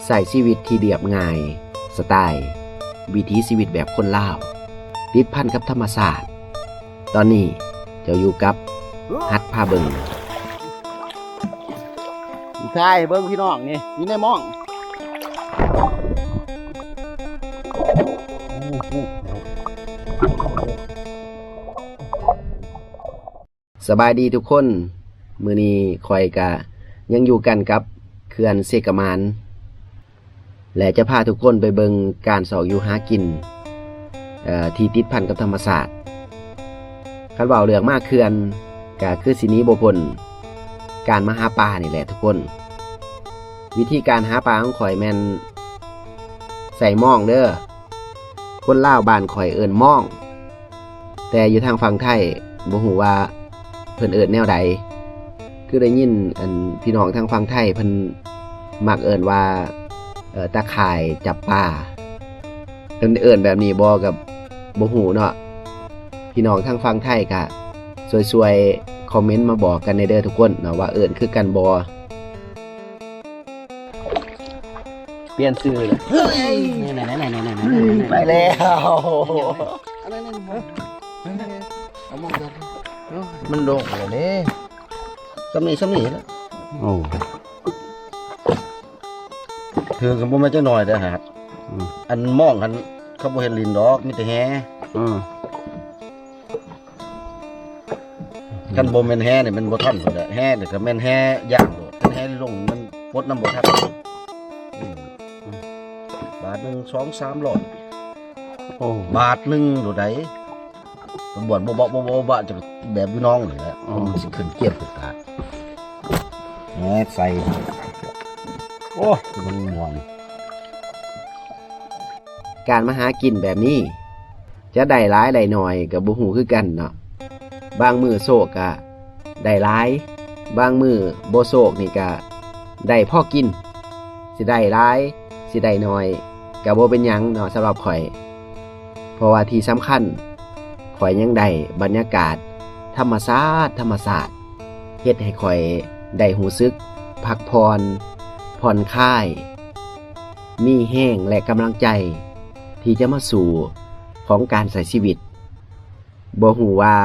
ใส่ชีวิตที่เรียบง่ายสไตล์วิถีชีวิตแบบคนลาวติดพันกับธรรมศาสตร์ตอนนี้เจ้าอยู่กับฮัดพาเบิงใช่เบิ้งพี่น้องนี่อยู่ในหม้องสบายดีทุกคนมื้อนี้คอยกะยังอยู่กันกับเขื่อนเสกมานและจะพาทุกคนไปเบิงการเสาะอยู่หากินที่ติดพันกับธรรมศาสตร์คันเว้าเรื่องมากเขื่อนก็คือสิหนีบ่พ้นการมาหาปลานี่แหละทุกคนวิธีการหาปลาของข่อยแม่นใส่หม้องเด้อคนลาวบ้านข่อยเอิ้นหม้องแต่อยู่ทางฝั่งไทยบ่ฮู้ว่าเพิ่นเอิ้นแนวใดคือได้ยินพี่น้องทางฝั่งไทยเพิ่นมักเอิ้นว่าตะข่ายจับปลาเพิ่นเอิ้นแบบนี้บ่กับบ่ฮู้เนาะพี่น้องทางฝั่งไทยก็สวยๆคอมเมนต์มาบอกกันในเด้อทุกคนเนาะว่าเอิ้นคือกันบ่เปลี่ยนชื่อเลยไปแล้วมันลงแล้วเด้สำนีแล้วโอ้ถือกันบ่แม่นจักหน่อยเด้อครับอันหม้องหันเขาบ่เห็นลินดอกมีแต่แฮกันบ่แม่นแฮนี่มันบ่ทันพุ่นแหละแฮนี่ก็แม่นแฮย่างโดดคันแฮลงมันปดน้ำบ่ทันบาทนึง 2-300โอ้บาทนึงโดดใดบ่บ่จะแบบพี่น้องนี่แหละมันสิขึ้นเกียบขึ้นกาดแหมใส่โอ้มันม่วนการมาหากินแบบนี้จะได้หลายได้น้อยก็บ่ฮู้คือกันเนาะบางมื้อโศกก็ได้หลายบางมื้อบ่โศกนี่ก็ได้พอกินสิได้หลายสิได้น้อยก็บ่เป็นหยังเนาะสำหรับข่อยเพราะว่าที่สำคัญข่อยยังได้บรรยากาศธรรมชาติเฮ็ดให้ข่อยได้รู้สึกพักผ่อนคลายมีแห้งและกำลังใจที่จะมาสู่ของการใช้ชีวิตบ่ฮู้ว่า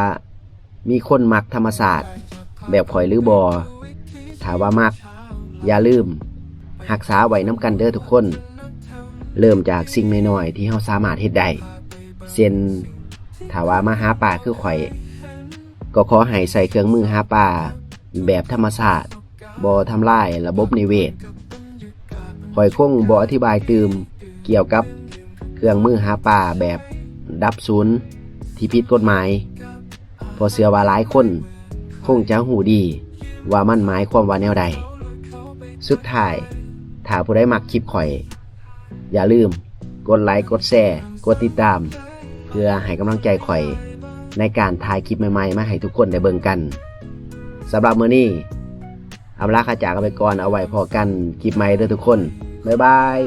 มีคนมักธรรมศาสตร์แบบข่อยหรือบ่ถ้าว่ามักอย่าลืมรักษาไว้นำกันเด้อทุกคนเริ่มจากสิ่งน้อยๆที่เราสามารถเฮ็ดได้เช่นถ้าว่ามาหาปลาคือข่อยก็ขอให้ใส่เครื่องมือหาปลาแบบธรรมชาติบ่ทำลายระบบนิเวศข่อยคงบ่อธิบายตื่มเกี่ยวกับเครื่องมือหาปลาแบบดับศูนย์ที่ผิดกฎหมายเพราะเชื่อว่าหลายคนคงจะหูดีว่ามันหมายความว่าแนวใดสุดท้ายถ้าผู้ใดมักคลิปข่อยอย่าลืมกดไลค์กดแชร์กดติดตามเพื่อให้กำลังใจข่อยในการถ่ายคลิปใหม่ๆมาให้ทุกคนได้เบิ่งกันสำหรับมื้อนี้อำลาข้าจากกันไปก่อนเอาไว้พอกันคลิปใหม่เด้อทุกคนบ๊ายบาย